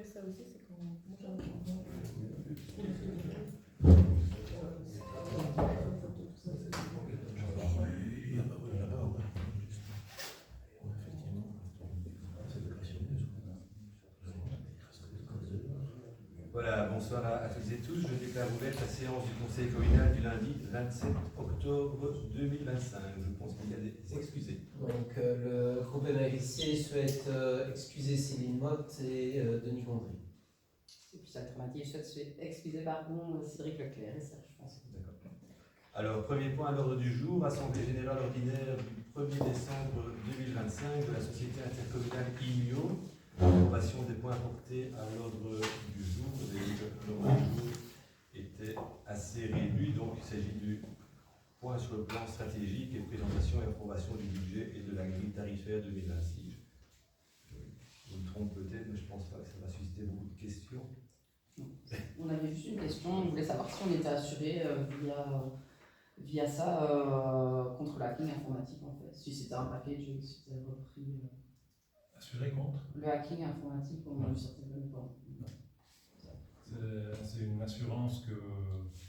Ça aussi, c'est quand Voilà, bonsoir à toutes et tous. Je déclare ouverte la séance du Conseil communal du lundi 27 octobre 2025. Je pense qu'il y a des excusés. Donc le groupe MAVC souhaite excuser Céline Motte et Denis Gondry. Et puis l'alternative souhaite excuser Cédric Leclerc et Serge François. D'accord. Alors, premier point à l'ordre du jour, Assemblée générale ordinaire du 1er décembre 2025 de la Société intercommunale IMIO. Approbation des points portés à l'ordre du jour. L'ordre du jour était assez réduit, donc il s'agit du point sur le plan stratégique et présentation et approbation du budget et de la grille tarifaire 2026. Je me trompe peut-être, mais je ne pense pas que ça va susciter beaucoup de questions. On avait juste une question, on voulait savoir si on était assuré via ça contre le hacking informatique en fait. Si c'était un package ou si c'était repris. Assuré contre Le hacking informatique, on a eu certainement pas. C'est une assurance que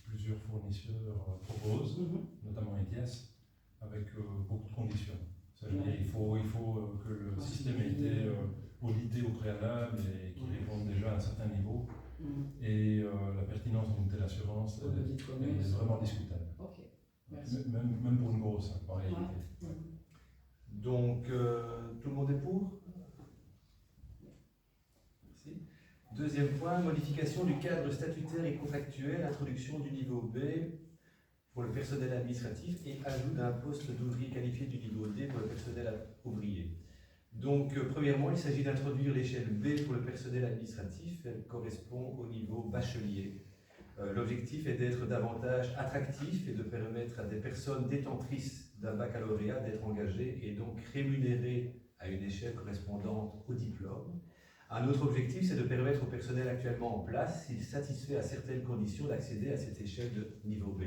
plusieurs fournisseurs proposent, notamment ETIAS, avec beaucoup de conditions. Il faut que le système ait été audité au préalable et qu'il réponde déjà à un certain niveau. Et la pertinence d'une telle assurance est vraiment discutable. Ok, merci. Même pour une grosse, en réalité. Donc, tout le monde est pour ? Merci. Deuxième point, modification du cadre statutaire et contractuel, introduction du niveau B pour le personnel administratif et ajout d'un poste d'ouvrier qualifié du niveau D pour le personnel ouvrier. Donc, premièrement, il s'agit d'introduire l'échelle B pour le personnel administratif. Elle correspond au niveau bachelier. L'objectif est d'être davantage attractif et de permettre à des personnes détentrices d'un baccalauréat d'être engagées et donc rémunérées à une échelle correspondante au diplôme. Un autre objectif, c'est de permettre au personnel actuellement en place, s'il satisfait à certaines conditions, d'accéder à cette échelle de niveau B.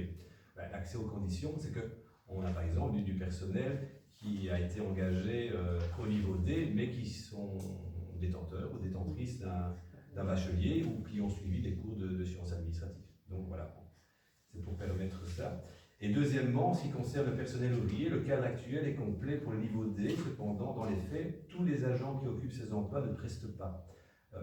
L'accès aux conditions, c'est qu'on a par exemple du personnel qui a été engagé au niveau D, mais qui sont détenteurs ou détentrices d'un bachelier ou qui ont suivi des cours de sciences administratives. Donc voilà, c'est pour permettre ça. Et deuxièmement, en ce qui concerne le personnel ouvrier, le cadre actuel est complet pour le niveau D. Cependant, dans les faits, tous les agents qui occupent ces emplois ne prestent pas.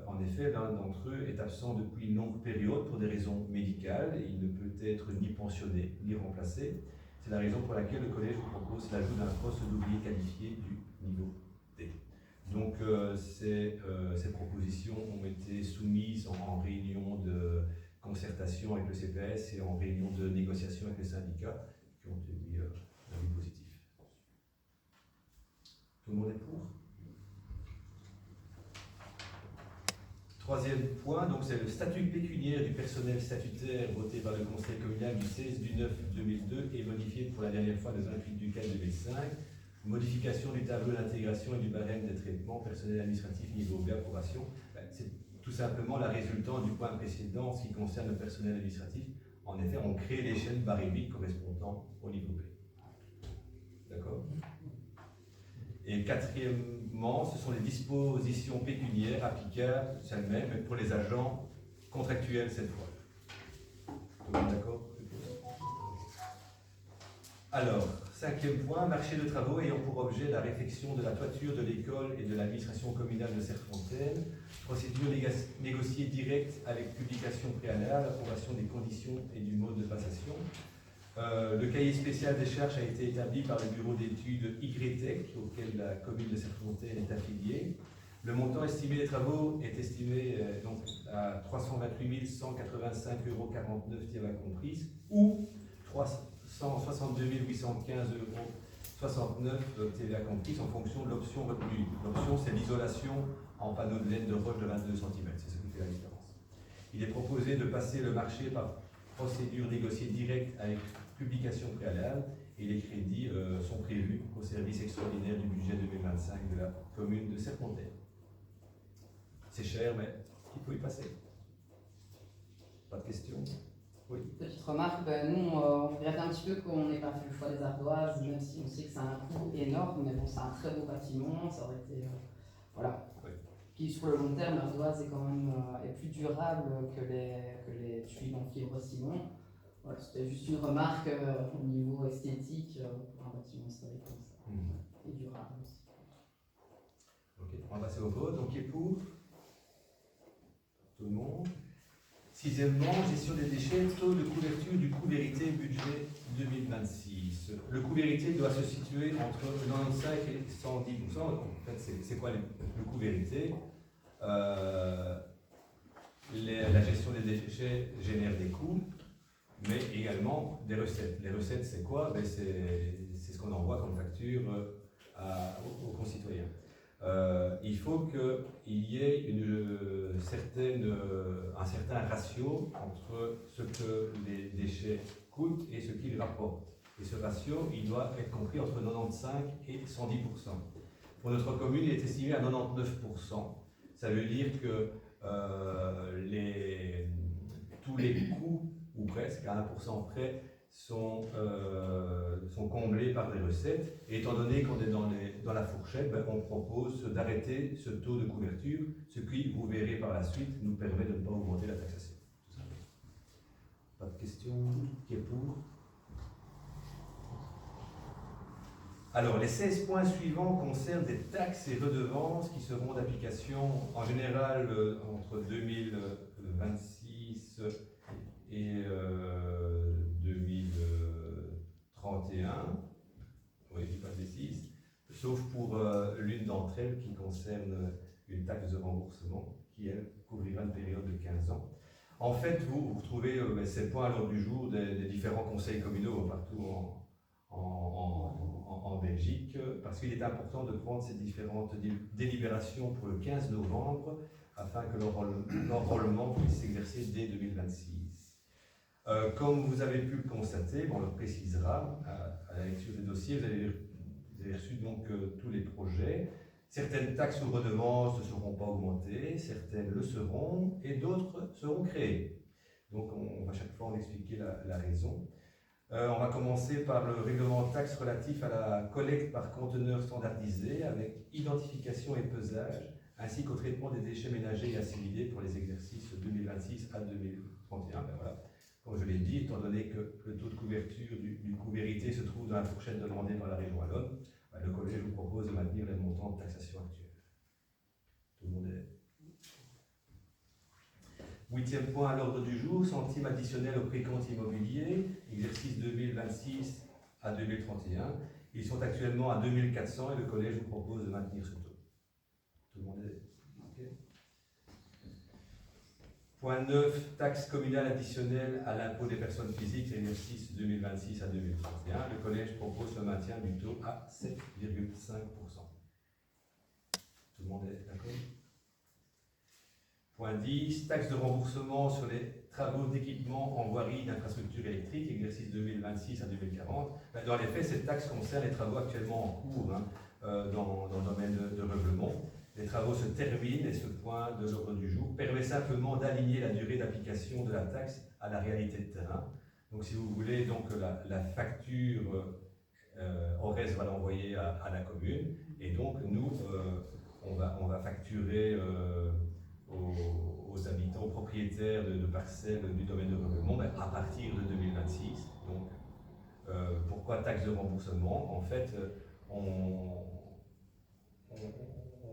En effet, l'un d'entre eux est absent depuis une longue période pour des raisons médicales et il ne peut être ni pensionné ni remplacé. C'est la raison pour laquelle le collège vous propose l'ajout d'un poste d'ouvrier qualifié du niveau D. Donc, ces propositions ont été soumises en réunion de concertation avec le CPS et en réunion de négociation avec les syndicats qui ont émis un avis positif. Tout le monde est pour ? Troisième point, donc c'est le statut pécuniaire du personnel statutaire voté par le Conseil communal du 16/9/2002 et modifié pour la dernière fois le 28/4/2005. Modification du tableau d'intégration et du barème des traitements personnel administratif niveau B approbation. C'est tout simplement la résultante du point précédent en ce qui concerne le personnel administratif. En effet, on crée l'échelle barémique correspondant au niveau B. D'accord ? Et quatrièmement, ce sont les dispositions pécuniaires applicables, celles-mêmes, pour les agents contractuels cette fois. Tout le monde d'accord ? Alors, cinquième point, marché de travaux ayant pour objet la réfection de la toiture de l'école et de l'administration communale de Serfontaine. Procédure négociée directe avec publication préalable, approbation des conditions et du mode de passation. Le cahier spécial des charges a été établi par le bureau d'études YTEC, auquel la commune de Serfontaine est affiliée. Le montant estimé des travaux est estimé donc à 328 185,49 € TVA comprise, ou 362 815,69 € TVA comprise en fonction de l'option retenue. L'option, c'est l'isolation en panneau de laine de roche de 22 cm. C'est ce qui fait la différence. Il est proposé de passer le marché par procédure négociée directe avec publication préalable et les crédits sont prévus au service extraordinaire du budget 2025 de la commune de Serpontaine. C'est cher, mais il faut y passer. Pas de questions? Oui. Petite remarque, nous on regrette un petit peu qu'on n'ait pas fait le choix des ardoises, même si on sait que c'est un coût énorme, mais bon, c'est un très beau bâtiment, ça aurait été. Voilà. Oui. Puis sur le long terme, l'ardoise est quand même est plus durable que les tuiles en fibre ciment. Voilà, c'était juste une remarque au niveau esthétique pour un bâtiment historique comme ça. Et durable aussi. Ok, on va passer au vote. Donc, qui est pour? Tout le monde. Sixièmement, gestion des déchets, taux de couverture du coût vérité budget 2026. Le coût vérité doit se situer entre 95 et 110%. En fait, c'est quoi le coût vérité? La gestion des déchets génère des coûts, mais également des recettes. Les recettes, c'est quoi? Ben, c'est ce qu'on envoie comme facture aux concitoyens. Il faut qu'il y ait un certain ratio entre ce que les déchets coûtent et ce qu'ils rapportent. Et ce ratio, il doit être compris entre 95 et 110%. Pour notre commune, il est estimé à 99%. Ça veut dire que tous les coûts, ou presque à 1% près, sont comblés par des recettes. Et étant donné qu'on est dans la fourchette, ben, on propose d'arrêter ce taux de couverture, ce qui, vous verrez par la suite, nous permet de ne pas augmenter la taxation. Tout simplement. Pas de questions? Qui est pour? Alors, les 16 points suivants concernent des taxes et redevances qui seront d'application en général entre 2026 et 2031, oui, je dis pas de bêtises, sauf pour l'une d'entre elles qui concerne une taxe de remboursement qui, elle, couvrira une période de 15 ans. En fait, vous retrouvez ces points à l'ordre du jour des différents conseils communaux partout en Belgique, parce qu'il est important de prendre ces différentes délibérations pour le 15 novembre afin que l'enrôlement puisse s'exercer dès 2026. Comme vous avez pu le constater, on le précisera à la lecture des dossiers, vous avez reçu donc tous les projets. Certaines taxes ou redevances ne seront pas augmentées, certaines le seront et d'autres seront créées. Donc on va chaque fois en expliquer la raison. On va commencer par le règlement de taxe relatif à la collecte par conteneur standardisé avec identification et pesage, ainsi qu'au traitement des déchets ménagers et assimilés pour les exercices 2026 à 2031. Ben voilà. Comme je l'ai dit, étant donné que le taux de couverture du coût vérité se trouve dans la fourchette demandée par la région wallonne, ben le collège vous propose de maintenir les montants de taxation actuels. Tout le monde est... Huitième point à l'ordre du jour, centimes additionnels au précompte immobilier, exercice 2026 à 2031. Ils sont actuellement à 2400 et le collège vous propose de maintenir ce taux. Tout le monde est... Okay. Point 9, taxe communale additionnelle à l'impôt des personnes physiques, exercice 2026 à 2031. Le collège propose le maintien du taux à 7,5%. Tout le monde est d'accord? Point 10, taxe de remboursement sur les travaux d'équipement en voirie d'infrastructures électriques, exercice 2026 à 2040. Dans les faits, cette taxe concerne les travaux actuellement en cours dans le domaine de Revelemont. Les travaux se terminent et ce point de l'ordre du jour permet simplement d'aligner la durée d'application de la taxe à la réalité de terrain. Donc si vous voulez, donc, la facture ORES va l'envoyer à la commune et donc nous, on va facturer aux habitants, aux propriétaires de parcelles du domaine de Revelemont à partir de 2026. Donc, pourquoi taxe de remboursement? En fait,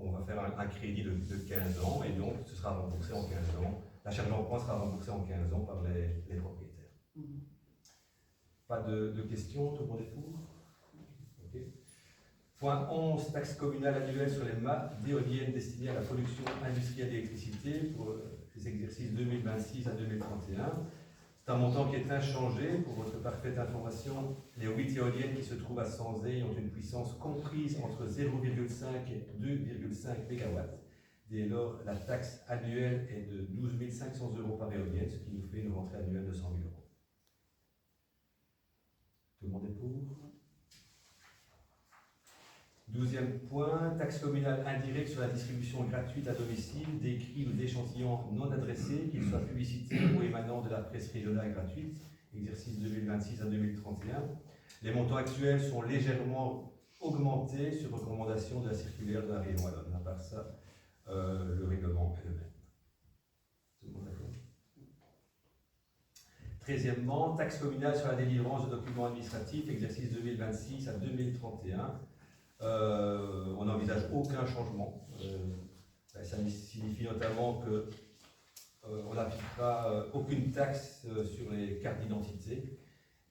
on va faire un crédit de 15 ans et donc ce sera remboursé en 15 ans. La charge d'emprunt sera remboursée en 15 ans par les propriétaires. Pas de questions, tout le monde est pour? Okay. Point 11, taxe communale annuelle sur les mâts d'éoliennes destinées à la production industrielle d'électricité pour les exercices 2026 à 2031. C'est un montant qui est inchangé. Pour votre parfaite information, les 8 éoliennes qui se trouvent à Sanzé ont une puissance comprise entre 0,5 et 2,5 MW, Dès lors, la taxe annuelle est de 12 500 € par éolienne, ce qui nous fait une rentrée annuelle de 100 000 €. Tout le monde est pour? 12e point, taxe communale indirecte sur la distribution gratuite à domicile d'écrits ou d'échantillons non adressés, qu'ils soient publicitaires ou émanant de la presse régionale gratuite, exercice 2026 à 2031. Les montants actuels sont légèrement augmentés sur recommandation de la circulaire de la région wallonne. À part ça, le règlement est le même. Tout le monde d'accord? 13e, taxe communale sur la délivrance de documents administratifs, exercice 2026 à 2031. On n'envisage aucun changement. Ça signifie notamment que on n'appliquera aucune taxe sur les cartes d'identité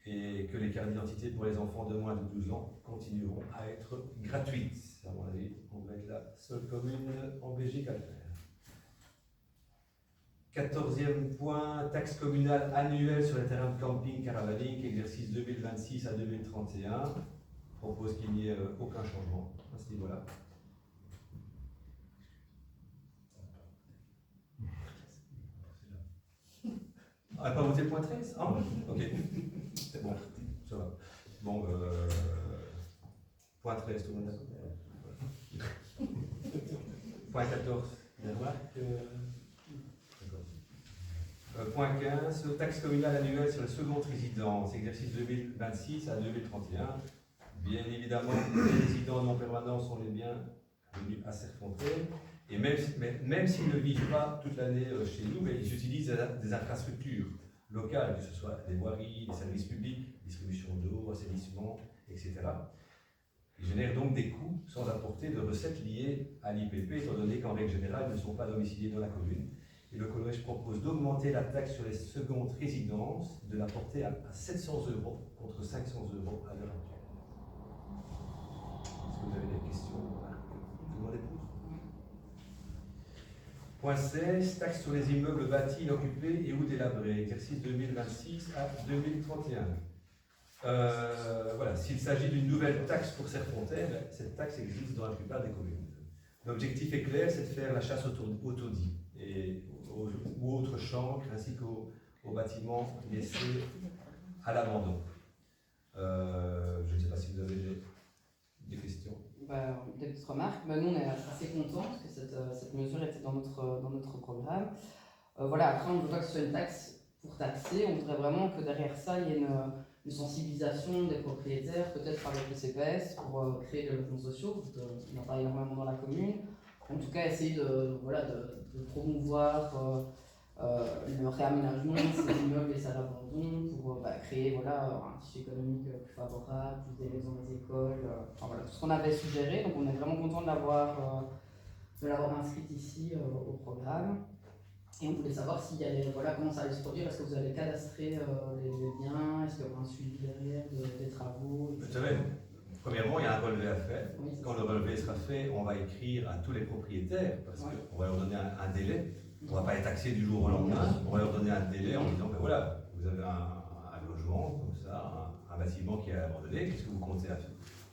et que les cartes d'identité pour les enfants de moins de 12 ans continueront à être gratuites. À mon avis, on va être la seule commune en Belgique à le faire. 14e point, taxe communale annuelle sur les terrains de camping caravanique, exercice 2026 à 2031. Propose qu'il n'y ait aucun changement à ce niveau-là. On n'a pas voté le point 13? Ah, ok. C'est bon, ça va. Bon, point 13, tout le monde d'accord? Point 14, des remarques? Point 15, taxe communale annuelle sur la seconde résidence, exercice 2026 à 2031. Bien évidemment, les résidents non permanents sont les bienvenus à Serfontaine. Et même s'ils ne vivent pas toute l'année chez nous, mais ils utilisent des infrastructures locales, que ce soit des voiries, des services publics, distribution d'eau, assainissement, etc. Ils génèrent donc des coûts sans apporter de recettes liées à l'IPP, étant donné qu'en règle générale, ils ne sont pas domiciliés dans la commune. Et le collège propose d'augmenter la taxe sur les secondes résidences, de la porter à 700 € contre 500 € à l'heure actuelle. Est-ce que vous avez des questions? Tout le monde est pour? Point 16, taxe sur les immeubles bâtis, inoccupés et ou délabrés, exercice 2026 à 2031. Voilà, s'il s'agit d'une nouvelle taxe pour Serfontaine, cette taxe existe dans la plupart des communes. L'objectif est clair, c'est de faire la chasse au taudis ou autres chancres, ainsi qu'aux bâtiments laissés à l'abandon. Je ne sais pas si vous avez des questions. Des petites remarques. Nous, on est assez contents parce que cette mesure était dans notre programme. Voilà, après, on ne veut pas que ce soit une taxe pour taxer. On voudrait vraiment que derrière ça, il y ait une sensibilisation des propriétaires, peut-être avec le CPS, pour créer des logements sociaux. Il n'y en a pas énormément dans la commune. En tout cas, essayer de promouvoir le réaménagement de ces immeubles laissés à l'abandon pour créer un tissu économique plus favorable, plus d'élèves dans les écoles, voilà, tout ce qu'on avait suggéré. Donc on est vraiment content de l'avoir inscrite ici au programme. Et on voulait savoir s'il y avait, comment ça allait se produire, est-ce que vous allez cadastrer les biens, est-ce qu'il y aura un suivi derrière des travaux, etc. Vous savez, premièrement, il y a un relevé à faire. Oui, Quand le relevé sera fait, on va écrire à tous les propriétaires, parce qu'on va leur donner un délai. On ne va pas les taxer du jour au lendemain, on va leur donner un délai en disant, ben voilà, vous avez un logement, comme ça, un bâtiment qui est abandonné, qu'est-ce que vous comptez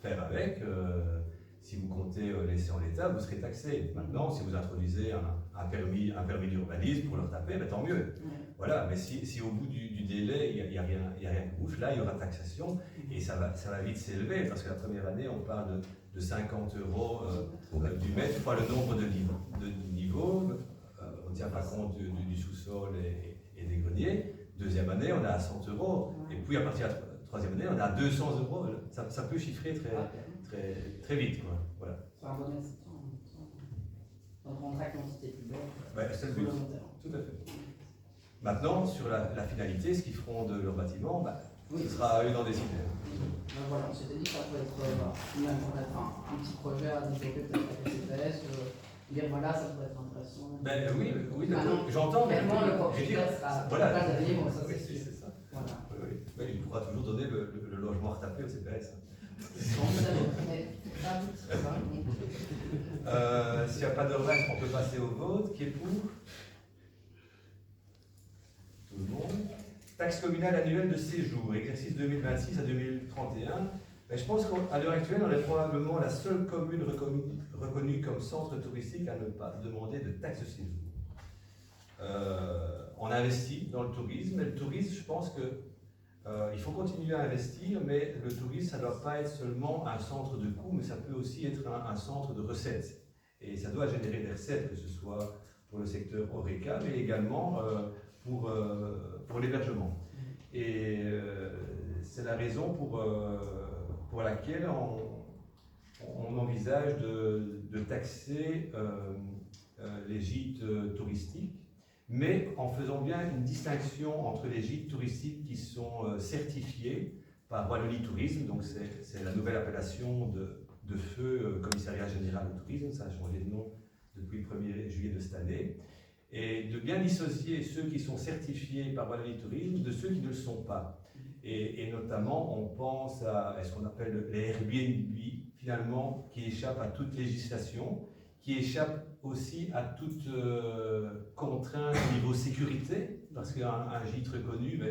faire avec? Si vous comptez laisser en l'état, vous serez taxé. Maintenant, si vous introduisez un permis d'urbanisme pour leur taper, ben tant mieux. Voilà, mais si au bout du délai, il n'y a rien qui bouge, là, il y aura taxation, et ça va vite s'élever, parce que la première année, on parle de 50 € du mètre, fois le nombre de niveaux. On ne tient pas compte du sous-sol et des greniers. Deuxième année, on est à 100 €. Et puis à partir de la troisième année, on est à 200 €. Ça peut chiffrer très vite. Quoi. Voilà. C'est un bon instant. Donc on rendra quantité plus belle. Ouais, c'est le but. Tout à fait. Maintenant, sur la finalité, ce qu'ils feront de leur bâtiment, ce sera à eux d'en décider. Voilà, on s'était dit que ça peut être un petit projet à développer peut-être avec le CPS. Dire voilà, ça pourrait être intéressant. Oui, j'entends. Mais vraiment, le propriétaire sera pas d'avenir, ça c'est sûr. C'est ça. Voilà. Oui. Mais il pourra toujours donner le logement retapé au CPS. S'il n'y a pas de remarques, on peut passer au vote. Qui est pour? Tout le monde. Taxe communale annuelle de séjour, exercice 2026 à 2031. Mais je pense qu'à l'heure actuelle, on est probablement la seule commune reconnue comme centre touristique à ne pas demander de taxe de séjour. On investit dans le tourisme, et le tourisme, je pense que il faut continuer à investir, mais le tourisme, ça ne doit pas être seulement un centre de coûts, mais ça peut aussi être un centre de recettes. Et ça doit générer des recettes, que ce soit pour le secteur HoReCa, mais également pour l'hébergement. Et c'est la raison pour laquelle on envisage de taxer les gîtes touristiques, mais en faisant bien une distinction entre les gîtes touristiques qui sont certifiés par Wallonie Tourisme, donc c'est la nouvelle appellation de feu Commissariat Général au Tourisme, ça a changé de nom depuis le 1er juillet de cette année, et de bien dissocier ceux qui sont certifiés par Wallonie Tourisme de ceux qui ne le sont pas. Et notamment, on pense à ce qu'on appelle les Airbnb, finalement, qui échappent à toute législation, qui échappent aussi à toute contrainte au niveau sécurité, parce qu'un gîte reconnu,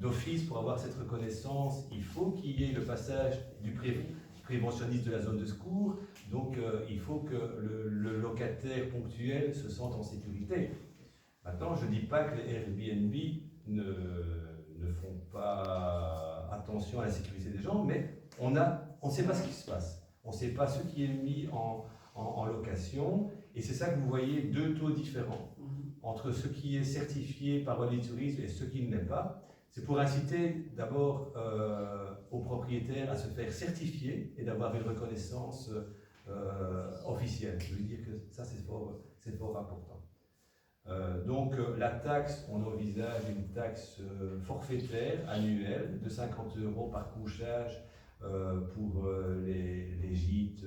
d'office, pour avoir cette reconnaissance, il faut qu'il y ait le passage du préventionniste de la zone de secours, donc il faut que le locataire ponctuel se sente en sécurité. Maintenant, je ne dis pas que les Airbnb ne font pas attention à la sécurité des gens, mais on ne sait pas ce qui se passe. On ne sait pas ce qui est mis en location, et c'est ça que vous voyez, deux taux différents entre ce qui est certifié par Wallonie Tourisme et ce qui ne l'est pas. C'est pour inciter d'abord aux propriétaires à se faire certifier et d'avoir une reconnaissance officielle. Je veux dire que ça, c'est fort important. Donc la taxe, on envisage une taxe forfaitaire annuelle de 50 € par couchage pour les gîtes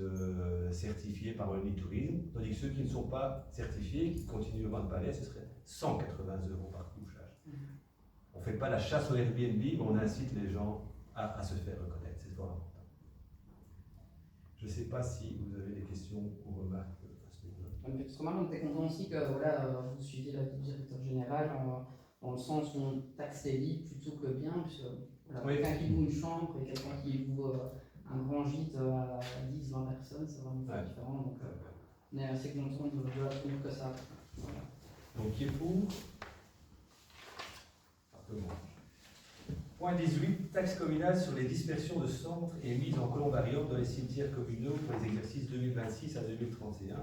certifiés par Wallonie Tourisme, tandis que ceux qui ne sont pas certifiés, qui continuent au Vin de Palais, ce serait 180 € par couchage. On ne fait pas la chasse au Airbnb, mais on incite les gens à se faire reconnaître, c'est fort important. Je ne sais pas si vous avez des questions ou remarques à ce niveau-là. Une petite remarque, on était content aussi que voilà, vous suiviez l'avis du directeur général dans le sens où on taxe les lits plutôt que le bien, puisque voilà, Oui. quelqu'un qui loue une chambre et quelqu'un qui loue un grand gîte à 10-20 personnes, c'est vraiment différent. Donc on est assez content de la tenue que ça. Voilà. Donc qui est pour? Point 18, taxe communale sur les dispersions de centres et mises en columbarium dans les cimetières communaux pour les exercices 2026 à 2031.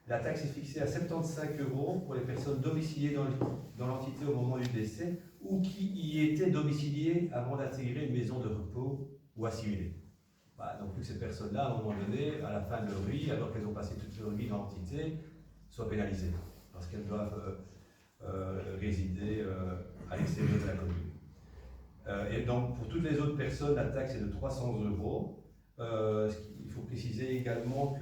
La taxe est fixée à 75 € pour les personnes domiciliées dans l'entité au moment du décès ou qui y étaient domiciliées avant d'intégrer une maison de repos ou assimilée. Donc que ces personnes-là, à un moment donné, à la fin de leur vie, alors qu'elles ont passé toute leur vie dans l'entité, soient pénalisées parce qu'elles doivent résider à l'extérieur de la commune. Et donc pour toutes les autres personnes, la taxe est de 300 €. Il faut préciser également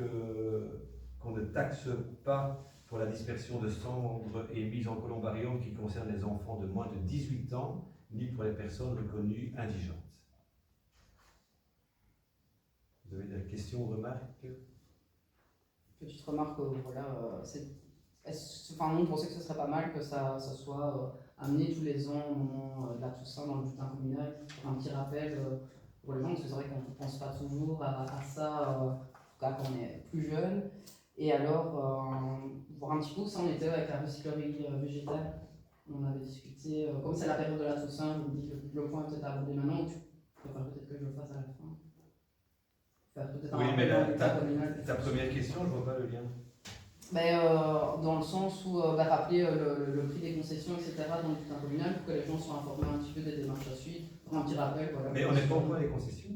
qu'on ne taxe pas pour la dispersion de cendres et mise en columbarium qui concerne les enfants de moins de 18 ans, ni pour les personnes reconnues indigentes. Vous avez des questions ou remarques? Petite remarque, voilà, on pensait que ce serait pas mal que ça soit amené tous les ans au moment de la Toussaint dans le bulletin communal pour un petit rappel pour les gens, parce que c'est vrai qu'on ne pense pas toujours à ça, en tout cas quand on est plus jeune. Et alors, voir un petit peu où ça en était avec la recyclerie végétale. On avait discuté, comme c'est la période de la Toussaint, je me dis que le point est peut-être abordé maintenant, ou tu préfères peut-être que je le fasse à la fin. Oui, mais ta première question, je ne vois pas le lien. Dans le sens où rappeler le prix des concessions, etc. dans le bulletin communal pour que les gens soient informés un petit peu des démarches à suivre, pour un petit rappel. Voilà, mais on n'est pas au point des concessions?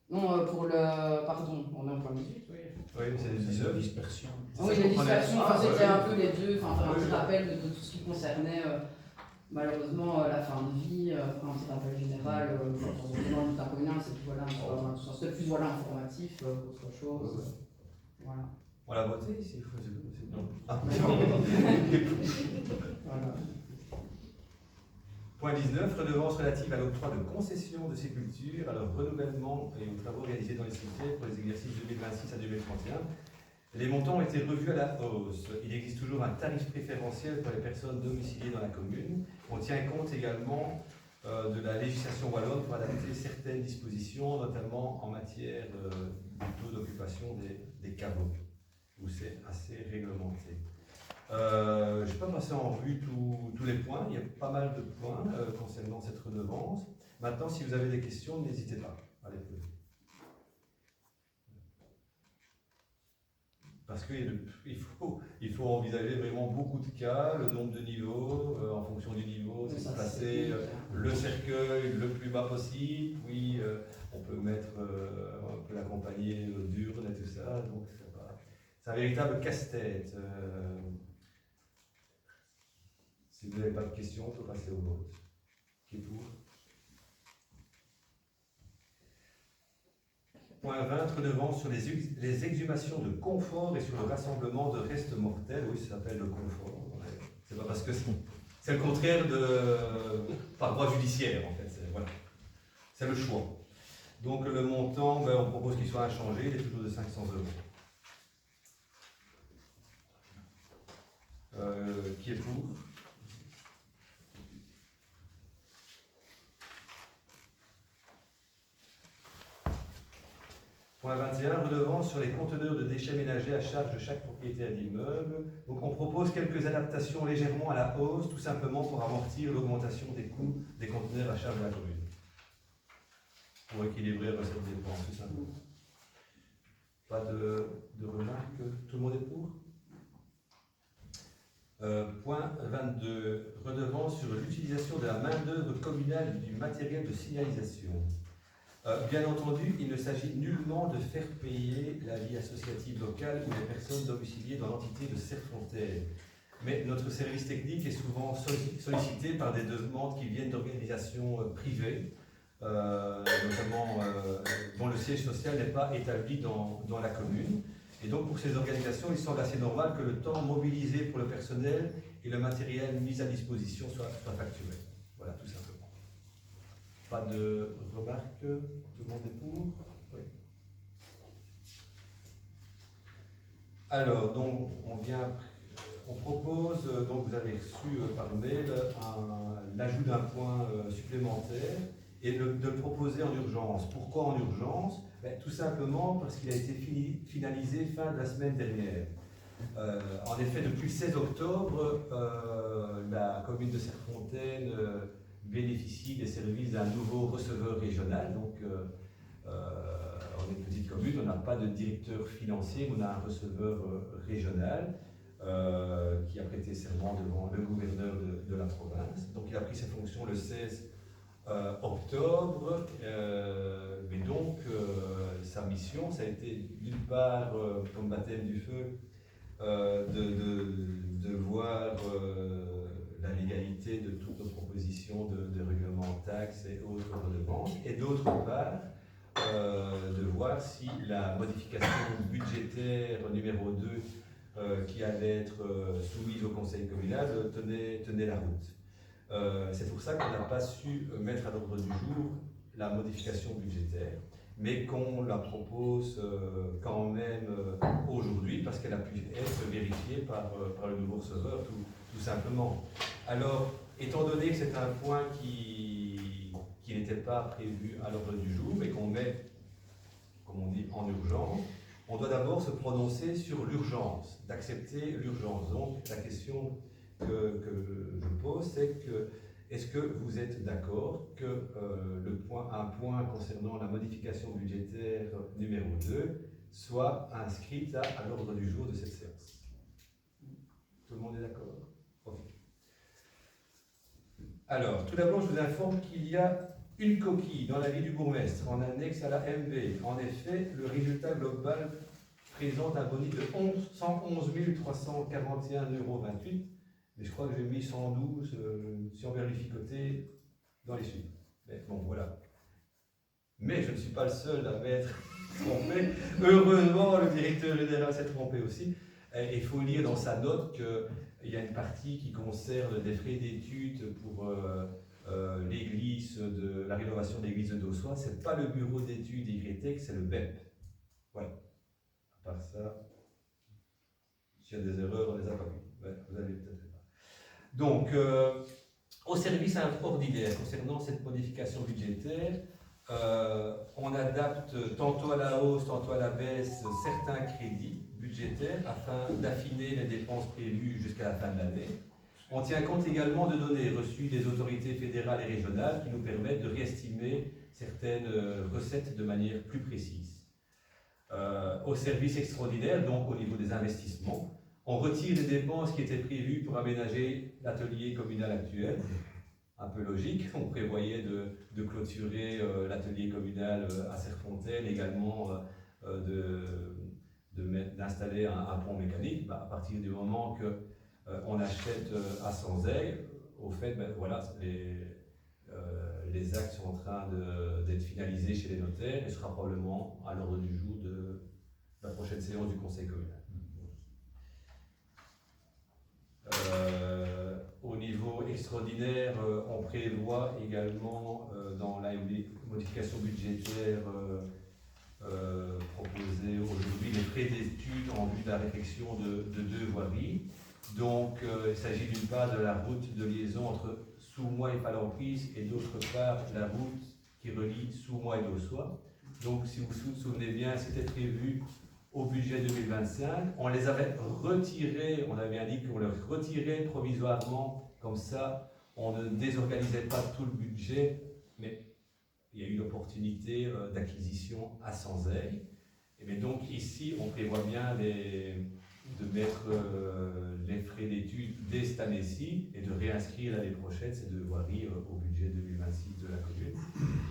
Non, pour le. Pardon, on est au point 18, oui. Oui, mais c'est les dispersions. Oui, les dispersions, c'était un peu les deux, faire un petit rappel de tout ce qui concernait malheureusement la fin de vie, faire un petit rappel général, dans le bulletin communal, c'est plus voilà, c'était plus voilà, informatif qu'autre chose. Voilà. On l'a voté ici? Non. Ah. Voilà. Point 19, redevance relative à l'octroi de concessions de sépulture, à leur renouvellement et aux travaux réalisés dans les cimetières pour les exercices 2026 à 2031. Les montants ont été revus à la hausse. Il existe toujours un tarif préférentiel pour les personnes domiciliées dans la commune. On tient compte également de la législation wallonne pour adapter certaines dispositions, notamment en matière du taux d'occupation des caveaux, où c'est assez réglementé. Je ne vais pas passer en revue tous les points, il y a pas mal de points concernant cette redevance. Maintenant, si vous avez des questions, n'hésitez pas à les poser. Parce qu'il faut envisager vraiment beaucoup de cas, le nombre de niveaux, en fonction du niveau, c'est de placer le cercueil le plus bas possible, puis on peut on peut l'accompagner d'urnes et tout ça, donc c'est un véritable casse-tête. Si vous n'avez pas de questions, on peut passer au vote. Qui est pour? Point 20, redevance sur les exhumations de confort et sur le rassemblement de restes mortels. Oui, ça s'appelle le confort. C'est pas parce que c'est le contraire par voie judiciaire, en fait. C'est le choix. Donc le montant, on propose qu'il soit inchangé, il est toujours de 500 €. Qui est pour? Point 21, redevance sur les conteneurs de déchets ménagers à charge de chaque propriétaire d'immeuble. Donc on propose quelques adaptations légèrement à la hausse, tout simplement pour amortir l'augmentation des coûts des conteneurs à charge de la commune. Pour équilibrer les recettes dépenses, tout simplement. Pas de remarques, tout le monde est pour? Point 22, redevance sur l'utilisation de la main-d'œuvre communale et du matériel de signalisation. Bien entendu, il ne s'agit nullement de faire payer la vie associative locale ou les personnes domiciliées dans l'entité de Serfontaine. Mais notre service technique est souvent sollicité par des demandes qui viennent d'organisations privées, notamment dont le siège social n'est pas établi dans la commune. Et donc pour ces organisations, il semble assez normal que le temps mobilisé pour le personnel et le matériel mis à disposition soit facturé. Voilà, tout simplement. Pas de remarques? Tout le monde est pour? Oui. Alors, donc, on propose, donc vous avez reçu par mail l'ajout d'un point supplémentaire et de le proposer en urgence. Pourquoi en urgence? Tout simplement parce qu'il a été finalisé fin de la semaine dernière. En effet, depuis le 16 octobre, la commune de Serfontaine bénéficie des services d'un nouveau receveur régional. Donc, on est une petite commune, on n'a pas de directeur financier, on a un receveur régional qui a prêté serment devant le gouverneur de la province. Donc, il a pris ses fonctions le 16 octobre. Mais donc, sa mission, ça a été d'une part, comme baptême du feu, de voir la légalité de toutes nos propositions de règlement, taxes et autres redevances, et d'autre part, de voir si la modification budgétaire numéro 2 qui allait être soumise au conseil communal tenait la route. C'est pour ça qu'on n'a pas su mettre à l'ordre du jour la modification budgétaire, mais qu'on la propose quand même aujourd'hui parce qu'elle a pu être vérifiée par le nouveau receveur, tout simplement. Alors, étant donné que c'est un point qui n'était pas prévu à l'ordre du jour, mais qu'on met, comme on dit, en urgence, on doit d'abord se prononcer sur l'urgence, d'accepter l'urgence. Donc, la question que je pose, c'est que est-ce que vous êtes d'accord que un point concernant la modification budgétaire numéro 2 soit inscrit à l'ordre du jour de cette séance? Tout le monde est d'accord? Ok. Alors, tout d'abord, je vous informe qu'il y a une coquille dans l'avis du bourgmestre en annexe à la MV. En effet, le résultat global présente un bonus de 111 341,28 €. Mais je crois que j'ai mis 112 si on vérifie côté dans les suites. Mais bon, voilà. Mais je ne suis pas le seul à m'être trompé. Heureusement, le directeur général s'est trompé aussi. Et il faut lire dans sa note qu'il y a une partie qui concerne des frais d'études pour l'église la rénovation de l'église de Dossois. Ce n'est pas le bureau d'études YTEC, c'est le BEP. Voilà. À part ça, s'il y a des erreurs, on les a pas vues. Ouais, vous avez peut-être. Donc, Au service ordinaire, concernant cette modification budgétaire, on adapte tantôt à la hausse, tantôt à la baisse certains crédits budgétaires afin d'affiner les dépenses prévues jusqu'à la fin de l'année. On tient compte également de données reçues des autorités fédérales et régionales qui nous permettent de réestimer certaines recettes de manière plus précise. Au service extraordinaire, donc au niveau des investissements, on retire les dépenses qui étaient prévues pour aménager l'atelier communal actuel. Un peu logique, on prévoyait de clôturer l'atelier communal à Serfontaine, également d'installer un pont mécanique. À partir du moment qu'on achète à Sanzay, au fait, voilà, les actes sont en train d'être finalisés chez les notaires et sera probablement à l'ordre du jour de la prochaine séance du conseil communal. Au niveau extraordinaire, on prévoit également dans la modification budgétaire proposée aujourd'hui les frais d'études en vue de la réfection de 2 voiries. Donc il s'agit d'une part de la route de liaison entre Soumois et Palampris et d'autre part la route qui relie Soumois et Dossois. Donc si vous vous souvenez bien, c'était prévu au budget 2025, on les avait retirés, on avait indiqué qu'on les retirait provisoirement, comme ça on ne désorganisait pas tout le budget, mais il y a eu l'opportunité d'acquisition à Sanzay. Et donc ici on prévoit bien de mettre les frais d'études dès cette année-ci et de réinscrire l'année prochaine ces 2 voiries au budget 2026 de la commune.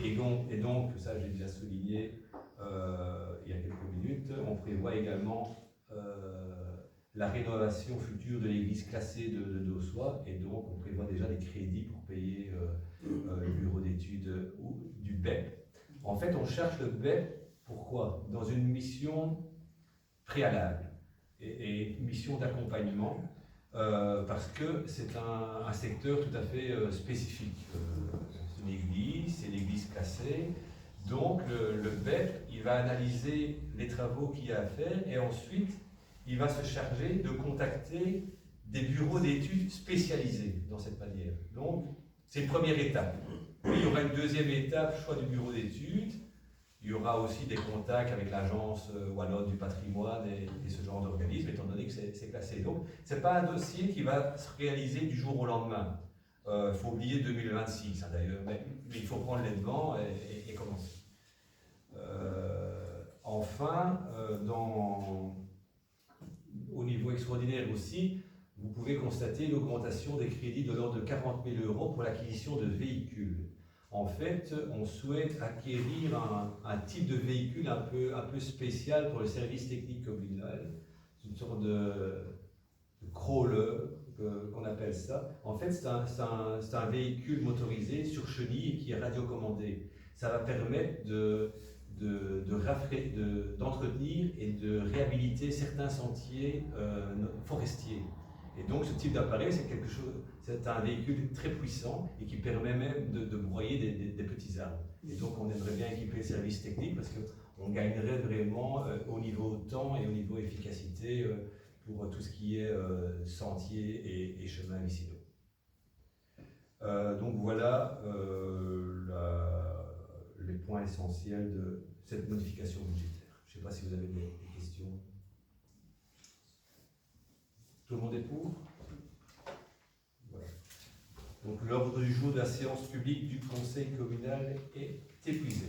Et donc ça j'ai déjà souligné il y a quelques minutes, on prévoit également la rénovation future de l'église classée de Dossois, et donc on prévoit déjà des crédits pour payer le bureau d'études du BEP. En fait, on cherche le BEP, pourquoi? Dans une mission préalable et mission d'accompagnement, parce que c'est un secteur tout à fait spécifique. C'est une église, c'est l'église classée. Donc le BEP, il va analyser les travaux qu'il y a à faire et ensuite il va se charger de contacter des bureaux d'études spécialisés dans cette manière. Donc c'est une première étape. Puis il y aura une deuxième étape, choix du bureau d'études. Il y aura aussi des contacts avec l'agence wallonne du patrimoine et ce genre d'organisme, étant donné que c'est classé. Donc ce n'est pas un dossier qui va se réaliser du jour au lendemain. Il faut oublier 2026 d'ailleurs, mais il faut prendre les devants et commencer. Enfin, au niveau extraordinaire aussi, vous pouvez constater l'augmentation des crédits de l'ordre de 40 000 € pour l'acquisition de véhicules. En fait, on souhaite acquérir un type de véhicule un peu spécial pour le service technique communal, une sorte de crawler, qu'on appelle ça. En fait, c'est un véhicule motorisé sur chenille qui est radiocommandé. Ça va permettre d'entretenir et de réhabiliter certains sentiers forestiers. Et donc ce type d'appareil, c'est un véhicule très puissant et qui permet même de broyer des petits arbres. Et donc on aimerait bien équiper le service technique parce qu'on gagnerait vraiment au niveau temps et au niveau efficacité pour tout ce qui est sentiers et chemins vicinaux. Donc voilà les points essentiels de cette modification budgétaire. Je ne sais pas si vous avez des questions. Tout le monde est pour? Voilà. Donc l'ordre du jour de la séance publique du conseil communal est épuisé.